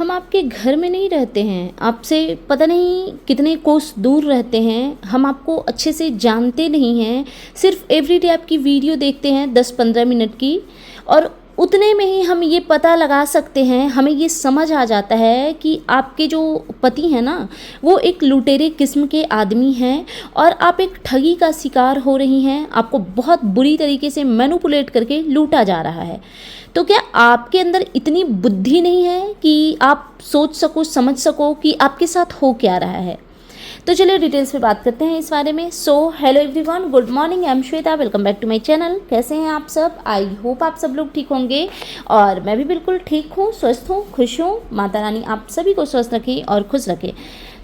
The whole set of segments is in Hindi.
हम आपके घर में नहीं रहते हैं, आपसे पता नहीं कितने कोस दूर रहते हैं, हम आपको अच्छे से जानते नहीं हैं, सिर्फ एवरीडे आपकी वीडियो देखते हैं 10-15 मिनट की, और उतने में ही हम ये पता लगा सकते हैं, हमें ये समझ आ जाता है कि आपके जो पति हैं ना, वो एक लुटेरे किस्म के आदमी हैं और आप एक ठगी का शिकार हो रही हैं। आपको बहुत बुरी तरीके से मैनिपुलेट करके लूटा जा रहा है। तो क्या आपके अंदर इतनी बुद्धि नहीं है कि आप सोच सको, समझ सको कि आपके साथ हो क्या रहा है? तो चलिए डिटेल्स पे बात करते हैं इस बारे में। So hello everyone, good morning, I am Shweta, welcome back to my channel. कैसे हैं आप सब? आई होप आप सब लोग ठीक होंगे और मैं भी बिल्कुल ठीक हूँ, स्वस्थ हूँ, खुश हूँ। माता रानी आप सभी को स्वस्थ रखे और खुश रखे।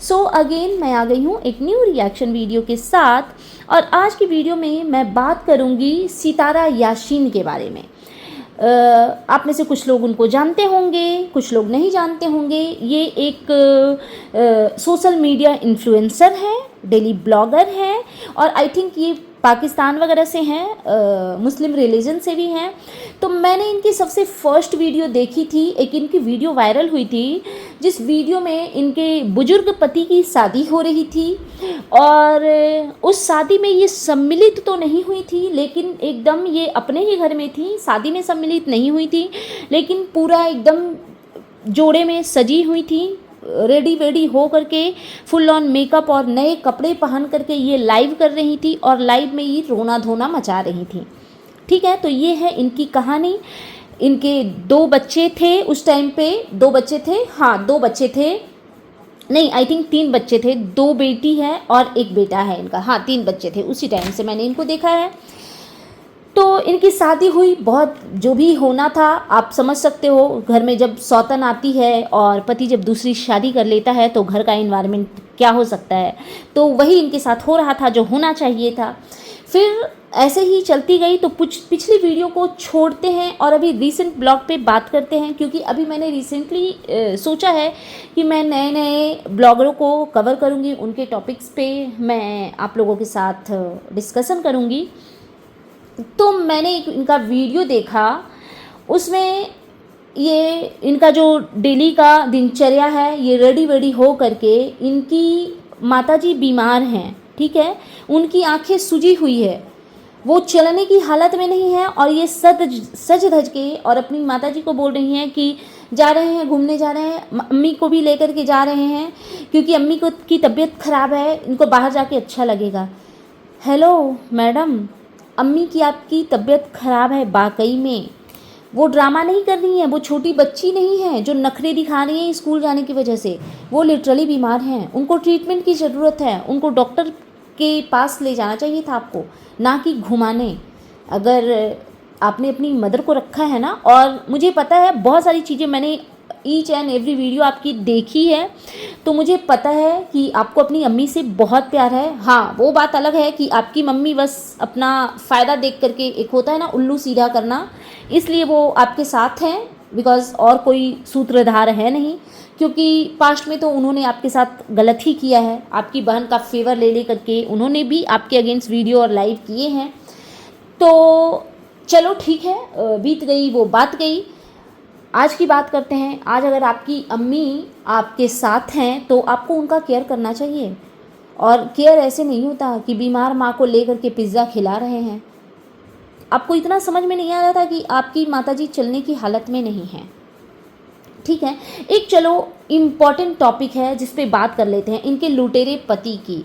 सो अगेन मैं आ गई हूँ एक न्यू रिएक्शन वीडियो के साथ, और आज की वीडियो में मैं बात करूँगी सितारा याशीन के बारे में। आप में से कुछ लोग उनको जानते होंगे, कुछ लोग नहीं जानते होंगे। ये एक सोशल मीडिया इन्फ्लुएंसर है, डेली ब्लॉगर है, और आई थिंक ये पाकिस्तान वगैरह से हैं, मुस्लिम रिलीजन से भी हैं। तो मैंने इनकी सबसे फर्स्ट वीडियो देखी थी, एक इनकी वीडियो वायरल हुई थी जिस वीडियो में इनके बुजुर्ग पति की शादी हो रही थी, और उस शादी में ये सम्मिलित तो नहीं हुई थी, लेकिन एकदम ये अपने ही घर में थी, शादी में सम्मिलित नहीं हुई थी, लेकिन पूरा एकदम जोड़े में सजी हुई थी, रेडी वेडी हो करके, फुल ऑन मेकअप और नए कपड़े पहन करके ये लाइव कर रही थी, और लाइव में ये रोना धोना मचा रही थी। ठीक है, तो ये है इनकी कहानी। इनके 2 बच्चे थे उस टाइम पे, 2 बच्चे थे, हाँ 2 बच्चे थे, नहीं आई थिंक 3 बच्चे थे, 2 बेटी है और 1 बेटा है इनका, हाँ 3 बच्चे थे। उसी टाइम से मैंने इनको देखा है। तो इनकी शादी हुई, बहुत जो भी होना था आप समझ सकते हो। घर में जब सौतन आती है और पति जब दूसरी शादी कर लेता है तो घर का एनवायरनमेंट क्या हो सकता है, तो वही इनके साथ हो रहा था जो होना चाहिए था। फिर ऐसे ही चलती गई। तो पिछली वीडियो को छोड़ते हैं और अभी रीसेंट ब्लॉग पे बात करते हैं, क्योंकि अभी मैंने रिसेंटली सोचा है कि मैं नए नए ब्लॉगरों को कवर करूँगी, उनके टॉपिक्स पे मैं आप लोगों के साथ डिस्कशन करूँगी। तो मैंने एक इनका वीडियो देखा, उसमें ये इनका जो डेली का दिनचर्या है, ये रेडी वेडी हो करके, इनकी माताजी बीमार हैं, ठीक है, उनकी आंखें सूजी हुई है, वो चलने की हालत में नहीं है, और ये सज धज के और अपनी माताजी को बोल रही हैं कि जा रहे हैं, घूमने जा रहे हैं, अम्मी को भी लेकर के जा रहे हैं क्योंकि अम्मी को की तबीयत ख़राब है, इनको बाहर जाके अच्छा लगेगा। हेलो मैडम, अम्मी की आपकी तबीयत ख़राब है, वाकई में वो ड्रामा नहीं कर रही हैं, वो छोटी बच्ची नहीं है जो नखरे दिखा रही हैं स्कूल जाने की वजह से। वो लिटरली बीमार हैं, उनको ट्रीटमेंट की ज़रूरत है, उनको डॉक्टर के पास ले जाना चाहिए था आपको, ना कि घुमाने। अगर आपने अपनी मदर को रखा है ना, और मुझे पता है बहुत सारी चीज़ें मैंने ईच एंड एवरी वीडियो आपकी देखी है, तो मुझे पता है कि आपको अपनी अम्मी से बहुत प्यार है। हाँ, वो बात अलग है कि आपकी मम्मी बस अपना फ़ायदा देख करके, एक होता है ना उल्लू सीधा करना, इसलिए वो आपके साथ हैं, बिकॉज़ और कोई सूत्रधार है नहीं, क्योंकि पास्ट में तो उन्होंने आपके साथ गलत ही किया है। आपकी बहन का फेवर ले करके उन्होंने भी आपके अगेंस्ट वीडियो और लाइव किए हैं। तो चलो ठीक है, बीत गई वो बात गई। आज की बात करते हैं। आज अगर आपकी अम्मी आपके साथ हैं तो आपको उनका केयर करना चाहिए, और केयर ऐसे नहीं होता कि बीमार माँ को ले करके पिज़्ज़ा खिला रहे हैं। आपको इतना समझ में नहीं आ रहा था कि आपकी माताजी चलने की हालत में नहीं है। ठीक है, एक चलो इम्पॉर्टेंट टॉपिक है जिस पे बात कर लेते हैं, इनके लुटेरे पति की।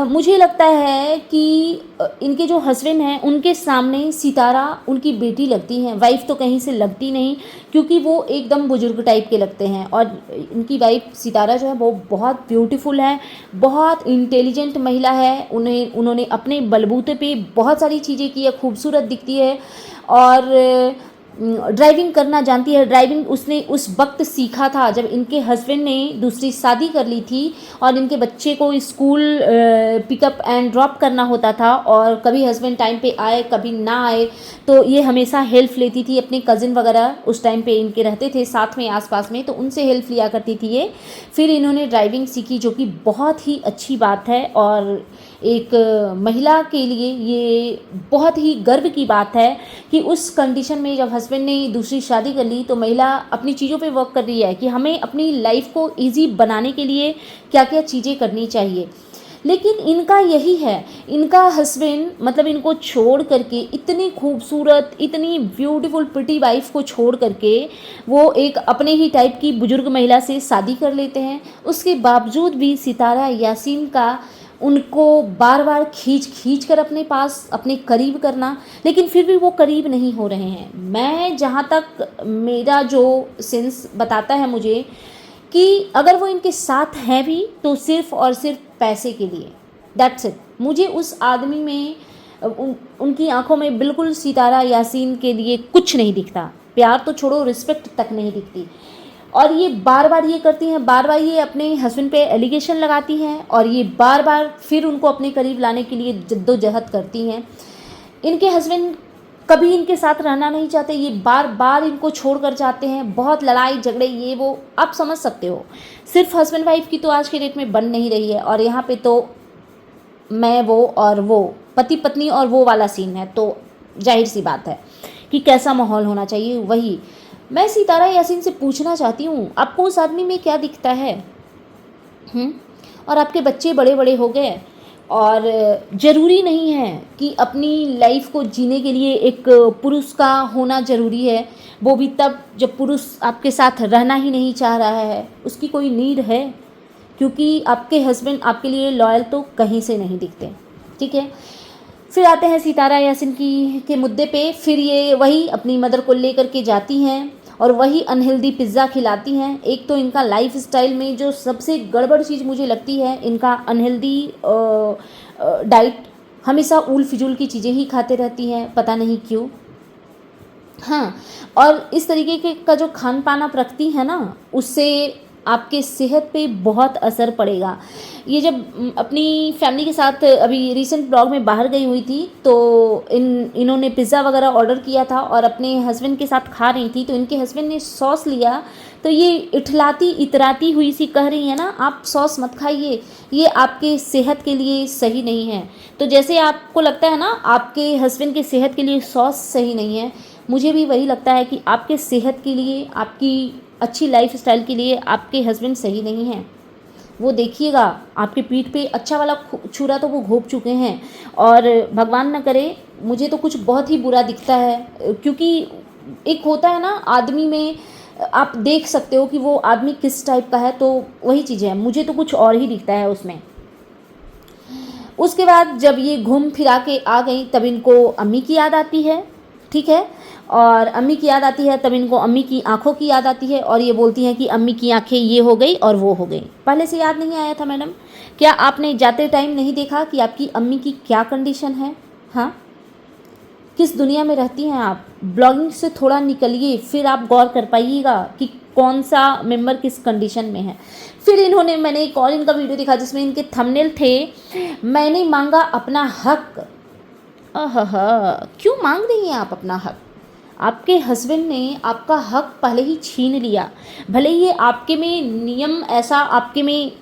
मुझे लगता है कि इनके जो हस्बैंड हैं उनके सामने सितारा उनकी बेटी लगती हैं, वाइफ तो कहीं से लगती नहीं, क्योंकि वो एकदम बुजुर्ग टाइप के लगते हैं। और इनकी वाइफ सितारा जो है वो बहुत ब्यूटीफुल है, बहुत इंटेलिजेंट महिला है, उन्होंने अपने बलबूते पे बहुत सारी चीज़ें की है, खूबसूरत दिखती है, और ड्राइविंग करना जानती है। ड्राइविंग उसने उस वक्त सीखा था जब इनके हस्बैंड ने दूसरी शादी कर ली थी, और इनके बच्चे को स्कूल पिकअप एंड ड्रॉप करना होता था, और कभी हस्बैंड टाइम पे आए कभी ना आए, तो ये हमेशा हेल्प लेती थी। अपने कज़िन वगैरह उस टाइम पे इनके रहते थे साथ में आसपास में, तो उनसे हेल्प लिया करती थी ये। फिर इन्होंने ड्राइविंग सीखी, जो कि बहुत ही अच्छी बात है, और एक महिला के लिए ये बहुत ही गर्व की बात है कि उस कंडीशन में जब हस्बैंड ने दूसरी शादी कर ली तो महिला अपनी चीज़ों पे वर्क कर रही है कि हमें अपनी लाइफ को ईजी बनाने के लिए क्या क्या चीज़ें करनी चाहिए। लेकिन इनका यही है, इनका हस्बैंड मतलब इनको छोड़ करके, इतनी खूबसूरत, इतनी ब्यूटीफुल प्रिटी वाइफ को छोड़ करके वो एक अपने ही टाइप की बुजुर्ग महिला से शादी कर लेते हैं। उसके बावजूद भी सितारा यासीन का उनको बार बार खींच कर अपने पास, अपने करीब करना, लेकिन फिर भी वो करीब नहीं हो रहे हैं। मैं जहाँ तक मेरा जो सेंस बताता है मुझे कि अगर वो इनके साथ हैं भी तो सिर्फ़ और सिर्फ पैसे के लिए, दैट्स इट। मुझे उस आदमी में उनकी आंखों में बिल्कुल सितारा यासीन के लिए कुछ नहीं दिखता, प्यार तो छोड़ो रिस्पेक्ट तक नहीं दिखती। और ये बार बार ये करती हैं, बार बार ये अपने हस्बैंड पे एलिगेशन लगाती हैं और ये बार बार फिर उनको अपने करीब लाने के लिए जद्दोजहद करती हैं। इनके हस्बैंड कभी इनके साथ रहना नहीं चाहते, ये बार बार इनको छोड़ कर जाते हैं, बहुत लड़ाई झगड़े ये वो आप समझ सकते हो। सिर्फ हस्बैंड वाइफ की तो आज के डेट में बन नहीं रही है, और यहाँ पे तो मैं वो और वो, पति पत्नी और वो वाला सीन है, तो जाहिर सी बात है कि कैसा माहौल होना चाहिए वही। मैं सितारा यासीन से पूछना चाहती हूँ, आपको उस आदमी में क्या दिखता है? और आपके बच्चे बड़े बड़े हो गए और ज़रूरी नहीं है कि अपनी लाइफ को जीने के लिए एक पुरुष का होना ज़रूरी है, वो भी तब जब पुरुष आपके साथ रहना ही नहीं चाह रहा है, उसकी कोई नीड है, क्योंकि आपके हस्बैंड आपके लिए लॉयल तो कहीं से नहीं दिखते। ठीक है, फिर आते हैं सितारा यासीन के मुद्दे पे। फिर ये वही अपनी मदर को लेकर के जाती हैं और वही अनहेल्दी पिज़्ज़ा खिलाती हैं। एक तो इनका लाइफ स्टाइल में जो सबसे गड़बड़ चीज़ मुझे लगती है, इनका अनहेल्दी डाइट, हमेशा ऊल फिजूल की चीज़ें ही खाते रहती हैं, पता नहीं क्यों। हाँ, और इस तरीके का जो खान पान आप रखती हैं ना, उससे आपके सेहत पे बहुत असर पड़ेगा। ये जब अपनी फैमिली के साथ अभी रिसेंट ब्लॉग में बाहर गई हुई थी तो इन्होंने पिज़्ज़ा वगैरह ऑर्डर किया था और अपने हस्बैंड के साथ खा रही थी, तो इनके हस्बैंड ने सॉस लिया तो ये इठलाती इतराती हुई सी कह रही है ना, आप सॉस मत खाइए, ये आपके सेहत के लिए सही नहीं है। तो जैसे आपको लगता है ना आपके हस्बैंड के सेहत के लिए सॉस सही नहीं है, मुझे भी वही लगता है कि आपके सेहत के लिए, आपकी अच्छी लाइफ स्टाइल के लिए आपके हस्बैंड सही नहीं हैं। वो देखिएगा आपके पीठ पे अच्छा वाला छुरा तो वो घोंप चुके हैं, और भगवान न करे, मुझे तो कुछ बहुत ही बुरा दिखता है, क्योंकि एक होता है ना आदमी में, आप देख सकते हो कि वो आदमी किस टाइप का है, तो वही चीज़ें हैं, मुझे तो कुछ और ही दिखता है उसमें। उसके बाद जब ये घूम फिरा के आ गई तब इनको अम्मी की याद आती है। ठीक है, और अम्मी की याद आती है तब इनको अम्मी की आंखों की याद आती है, और ये बोलती हैं कि अम्मी की आंखें ये हो गई और वो हो गई। पहले से याद नहीं आया था मैडम? क्या आपने जाते टाइम नहीं देखा कि आपकी अम्मी की क्या कंडीशन है? हाँ, किस दुनिया में रहती हैं आप? ब्लॉगिंग से थोड़ा निकलिए, फिर आप गौर कर पाइएगा कि कौन सा मेंबर किस कंडीशन में है। फिर इन्होंने, मैंने एक और इनका वीडियो देखा जिसमें इनके थंबनेल थे, मैंने मांगा अपना हक। क्यों मांग रही हैं आप अपना हक? आपके हस्बैंड ने आपका हक पहले ही छीन लिया। भले ही ये आपके में नियम ऐसा, आपके में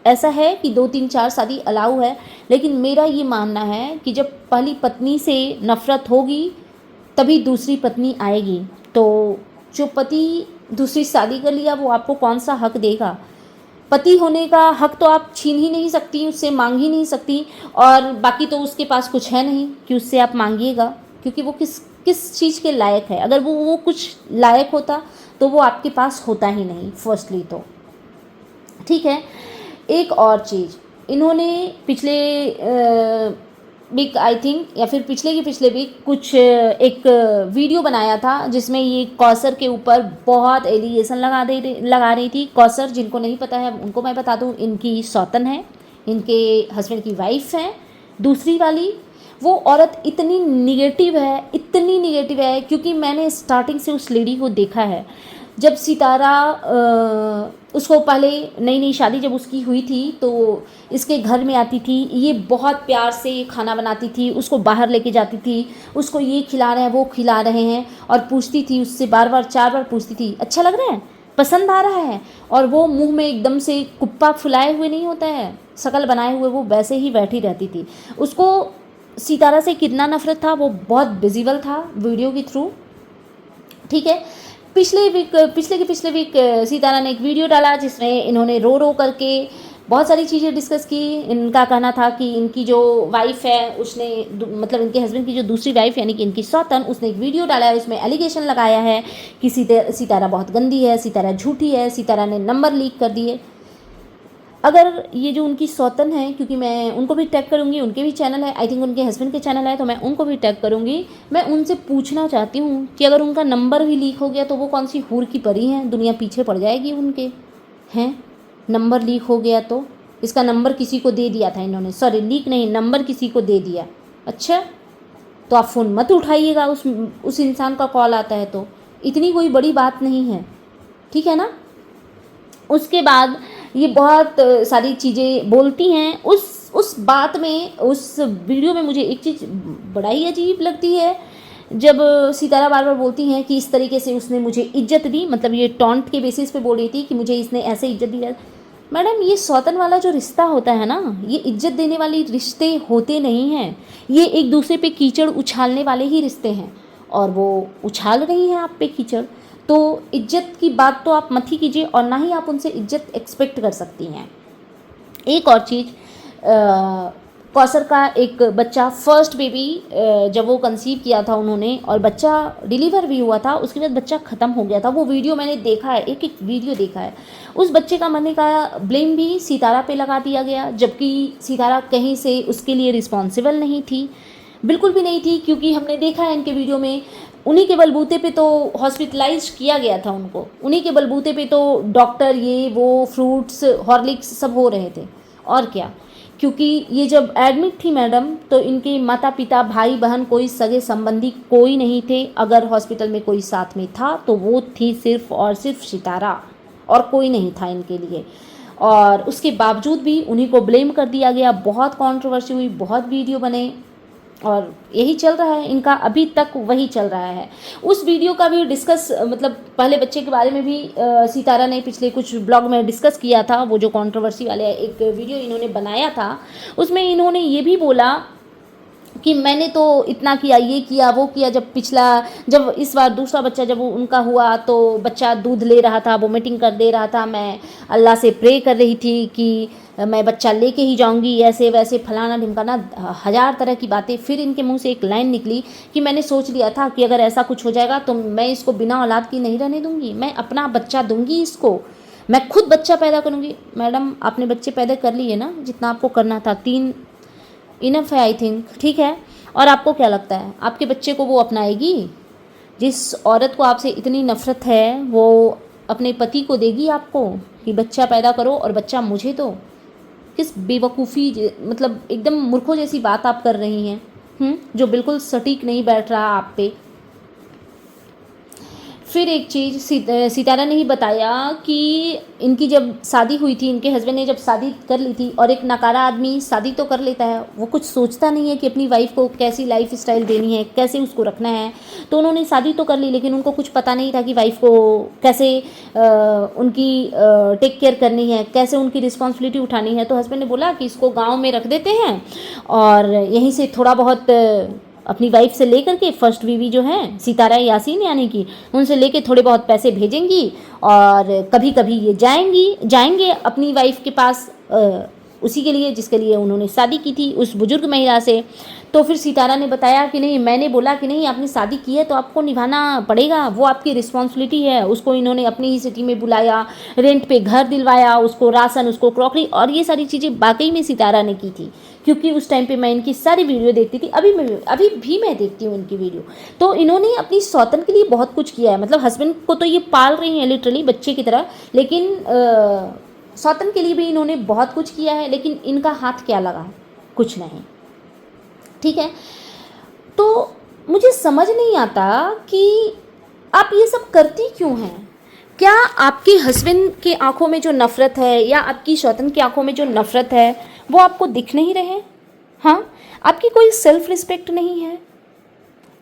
ऐसा है कि 2 3 4 शादी अलाउ है, लेकिन मेरा ये मानना है कि जब पहली पत्नी से नफ़रत होगी तभी दूसरी पत्नी आएगी। तो जो पति दूसरी शादी कर लिया वो आपको कौन सा हक देगा? पति होने का हक तो आप छीन ही नहीं सकती, उससे मांग ही नहीं सकती, और बाकी तो उसके पास कुछ है नहीं कि उससे आप मांगिएगा, क्योंकि वो किस चीज़ के लायक है। अगर वो कुछ लायक होता तो वो आपके पास होता ही नहीं फर्स्टली तो। ठीक है, एक और चीज़, इन्होंने पिछले वीक आई थिंक, या फिर पिछले के पिछले वीक कुछ एक वीडियो बनाया था जिसमें ये कौसर के ऊपर बहुत एलिगेशन लगा रही थी। कौसर, जिनको नहीं पता है उनको मैं बता दूं, इनकी सौतन है, इनके हस्बैंड की वाइफ है दूसरी वाली। वो औरत इतनी निगेटिव है, इतनी निगेटिव है, क्योंकि मैंने स्टार्टिंग से उस लेडी को देखा है। जब सितारा उसको पहले नई नई शादी जब उसकी हुई थी तो इसके घर में आती थी, ये बहुत प्यार से खाना बनाती थी, उसको बाहर लेके जाती थी, उसको ये खिला रहे हैं वो खिला रहे हैं, और पूछती थी उससे, बार बार 4 बार पूछती थी, अच्छा लग रहा है, पसंद आ रहा है, और वो मुंह में एकदम से कुप्पा फुलाए हुए नहीं होता है, शकल बनाए हुए, वो वैसे ही बैठी रहती थी। उसको सितारा से कितना नफरत था वो बहुत विजिबल था वीडियो के थ्रू। ठीक है, पिछले वीक सितारा ने एक वीडियो डाला जिसमें इन्होंने रो रो करके बहुत सारी चीज़ें डिस्कस की। इनका कहना था कि इनकी जो वाइफ है उसने मतलब इनके हस्बैंड की जो दूसरी वाइफ यानी कि इनकी सौतन, उसने एक वीडियो डाला है, उसमें एलिगेशन लगाया है कि सितारा बहुत गंदी है, सितारा झूठी है, सितारा ने नंबर लीक कर दिए। अगर ये जो उनकी सौतन है, क्योंकि मैं उनको भी टैग करूँगी, उनके भी चैनल है, आई थिंक उनके हस्बैंड के चैनल है, तो मैं उनको भी टैग करूँगी। मैं उनसे पूछना चाहती हूँ कि अगर उनका नंबर भी लीक हो गया तो वो कौन सी हूर की परी हैं, दुनिया पीछे पड़ जाएगी उनके, हैं? नंबर लीक हो गया तो इसका नंबर किसी को दे दिया था इन्होंने, सॉरी लीक नहीं, नंबर किसी को दे दिया। अच्छा, तो आप फ़ोन मत उठाइएगा, उस इंसान का कॉल आता है तो, इतनी कोई बड़ी बात नहीं है, ठीक है ना। उसके बाद ये बहुत सारी चीज़ें बोलती हैं। उस बात में, उस वीडियो में मुझे एक चीज़ बड़ा ही अजीब लगती है, जब सितारा बार बार बोलती हैं कि इस तरीके से उसने मुझे इज्जत दी, मतलब ये टॉन्ट के बेसिस पे बोल रही थी कि मुझे इसने ऐसे इज्जत दी। मैडम, ये सौतन वाला जो रिश्ता होता है ना, ये इज्जत देने वाले रिश्ते होते नहीं हैं, ये एक दूसरे पे कीचड़ उछालने वाले ही रिश्ते हैं, और वो उछाल रही हैं आप पे कीचड़, तो इज्जत की बात तो आप मत ही कीजिए, और ना ही आप उनसे इज्जत एक्सपेक्ट कर सकती हैं। एक और चीज़, कौसर का एक बच्चा, फर्स्ट बेबी जब वो कंसीव किया था उन्होंने, और बच्चा डिलीवर भी हुआ था, उसके बाद बच्चा ख़त्म हो गया था। वो वीडियो मैंने देखा है, एक एक वीडियो देखा है। उस बच्चे का मरने का ब्लेम भी सितारा पे लगा दिया गया, जबकि सितारा कहीं से उसके लिए रिस्पॉन्सिबल नहीं थी, बिल्कुल भी नहीं थी, क्योंकि हमने देखा है इनके वीडियो में उन्हीं के बलबूते पे तो हॉस्पिटलाइज किया गया था उनको, उन्हीं के बलबूते पे तो डॉक्टर, ये वो, फ्रूट्स, हॉर्लिक्स सब हो रहे थे, और क्या। क्योंकि ये जब एडमिट थी मैडम, तो इनके माता पिता, भाई बहन, कोई सगे संबंधी कोई नहीं थे। अगर हॉस्पिटल में कोई साथ में था तो वो थी सिर्फ और सिर्फ सितारा, और कोई नहीं था इनके लिए। और उसके बावजूद भी उन्हीं को ब्लेम कर दिया गया, बहुत कंट्रोवर्सी हुई, बहुत वीडियो बने, और यही चल रहा है इनका, अभी तक वही चल रहा है। उस वीडियो का भी डिस्कस, मतलब पहले बच्चे के बारे में भी सितारा ने पिछले कुछ ब्लॉग में डिस्कस किया था। वो जो कंट्रोवर्सी वाले एक वीडियो इन्होंने बनाया था, उसमें इन्होंने ये भी बोला कि मैंने तो इतना किया, ये किया, वो किया। जब इस बार दूसरा बच्चा जब उनका हुआ तो बच्चा दूध ले रहा था, वोमिटिंग कर दे रहा था, मैं अल्लाह से प्रे कर रही थी कि मैं बच्चा लेके ही जाऊंगी, ऐसे वैसे फलाना ढिमकाना, हज़ार तरह की बातें। फिर इनके मुंह से एक लाइन निकली कि मैंने सोच लिया था कि अगर ऐसा कुछ हो जाएगा तो मैं इसको बिना औलाद की नहीं रहने दूंगी, मैं अपना बच्चा दूंगी इसको, मैं खुद बच्चा पैदा करूंगी। मैडम, आपने बच्चे पैदा कर लिए ना, जितना आपको करना था, 3 इनफ है आई थिंक, ठीक है। और आपको क्या लगता है, आपके बच्चे को वो अपनाएगी? जिस औरत को आपसे इतनी नफ़रत है वो अपने पति को देगी आपको कि बच्चा पैदा करो और बच्चा मुझे दो? किस बेवकूफ़ी, मतलब एकदम मूर्खों जैसी बात आप कर रही हैं, जो बिल्कुल सटीक नहीं बैठ रहा आप पे। फिर एक चीज़ सितारा ने ही बताया कि इनकी जब शादी हुई थी, इनके हस्बैंड ने जब शादी कर ली थी, और एक नकारा आदमी शादी तो कर लेता है, वो कुछ सोचता नहीं है कि अपनी वाइफ को कैसी लाइफ स्टाइल देनी है, कैसे उसको रखना है। तो उन्होंने शादी तो कर ली, लेकिन उनको कुछ पता नहीं था कि वाइफ को कैसे उनकी टेक केयर करनी है, कैसे उनकी रिस्पॉन्सिबिलिटी उठानी है। तो हस्बैंड ने बोला कि इसको गाँव में रख देते हैं, और यहीं से थोड़ा बहुत अपनी वाइफ से लेकर के, फर्स्ट बीवी जो है सितारा यासीन यानी कि, उनसे लेके थोड़े बहुत पैसे भेजेंगी, और कभी कभी ये जाएंगे अपनी वाइफ के पास, उसी के लिए जिसके लिए उन्होंने शादी की थी, उस बुजुर्ग महिला से। तो फिर सितारा ने बताया कि नहीं, मैंने बोला कि नहीं, आपने शादी की है तो आपको निभाना पड़ेगा, वो आपकी रिस्पॉन्सिबिलिटी है। उसको इन्होंने अपनी ही सिटी में बुलाया, रेंट पे घर दिलवाया, उसको राशन, उसको क्रॉकरी, और ये सारी चीज़ें वाकई में सितारा ने की थी। क्योंकि उस टाइम पे मैं इनकी सारी वीडियो देखती थी, अभी भी मैं देखती हूँ इनकी वीडियो। तो इन्होंने अपनी सौतन के लिए बहुत कुछ किया है, मतलब हस्बैंड को तो ये पाल रही हैं लिटरली बच्चे की तरह, लेकिन सौतन के लिए भी इन्होंने बहुत कुछ किया है। लेकिन इनका हाथ क्या लगा? कुछ नहीं, ठीक है। तो मुझे समझ नहीं आता कि आप ये सब करती क्यों हैं? क्या आपके हस्बैंड के आंखों में जो नफ़रत है, या आपकी सौतन की आंखों में जो नफ़रत है, वो आपको दिख नहीं रहे? हाँ, आपकी कोई सेल्फ रिस्पेक्ट नहीं है?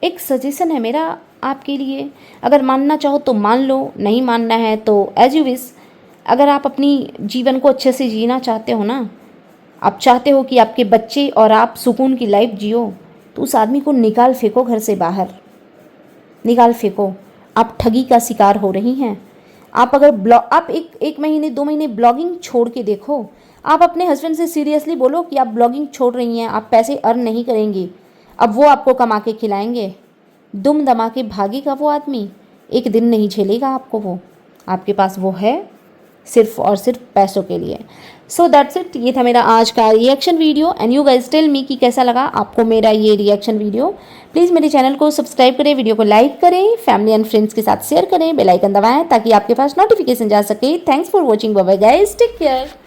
एक सजेशन है मेरा, आपके लिए। अगर मानना चाहो तो मान लो, नहीं मानना है तो एज यू विश। अगर आप अपनी जीवन को अच्छे से जीना चाहते हो ना, आप चाहते हो कि आपके बच्चे और आप सुकून की लाइफ जियो, तो उस आदमी को निकाल फेंको घर से बाहर, निकाल फेंको। आप ठगी का शिकार हो रही हैं। आप अगर आप एक महीने 2 महीने ब्लॉगिंग छोड़ के देखो। आप अपने हस्बैंड से सीरियसली बोलो कि आप ब्लॉगिंग छोड़ रही हैं, आप पैसे अर्न नहीं करेंगी, अब वो आपको कमा के खिलाएंगे। दुम दमा के भागेगा वो आदमी, एक दिन नहीं झेलेगा आपको वो। आपके पास वो है सिर्फ और सिर्फ पैसों के लिए। सो दैट्स इट, ये था मेरा आज का reaction video and you guys tell me कि कैसा लगा आपको मेरा ये रिएक्शन वीडियो। प्लीज़ मेरे चैनल को सब्सक्राइब करें, वीडियो को लाइक करें, फैमिली एंड फ्रेंड्स के साथ शेयर करें, बेल आइकन दबाएं ताकि आपके पास नोटिफिकेशन जा सके। Thanks for watching, bye bye guys, take care.